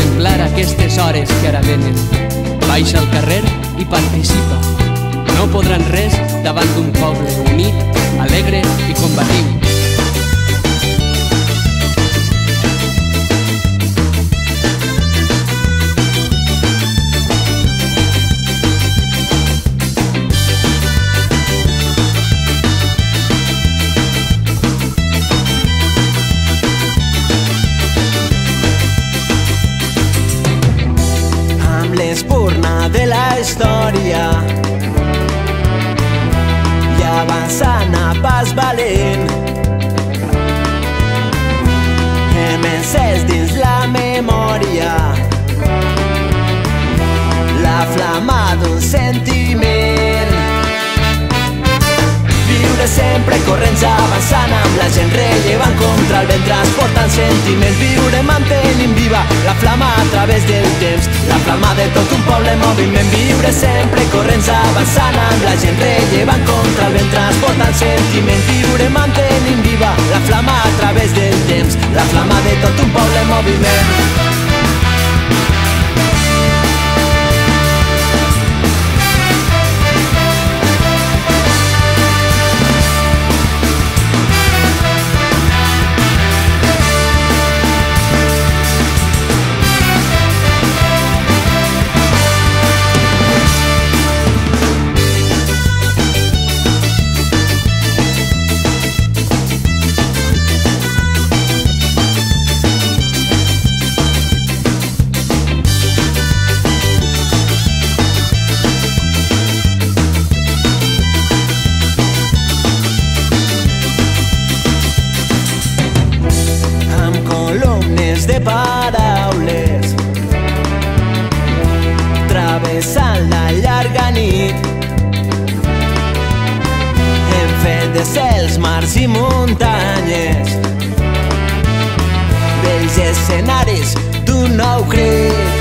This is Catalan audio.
contemplar aquestes hores que ara venen. Baixa al carrer i participa. No podran res davant d'un poble unit, alegre i combatiu. L'espurna de la història i avançant a pas valent, hem encès dins la memòria la flama d'un sentiment. Viure sempre corrents avançant amb la gent rellevant contra el vent transportant sentiments. Viure mantenint viva la flama a través del temps, la flama de tot un poble en moviment. Viure sempre corrents avançant amb la gent rellevant contra el vent transportant sentiments. Viure mantenint viva la flama a través del temps, la flama de tot un poble en moviment. De paraules travessant la llarga nit, hem fet de cels, mars i muntanyes vells escenaris d'un nou crit.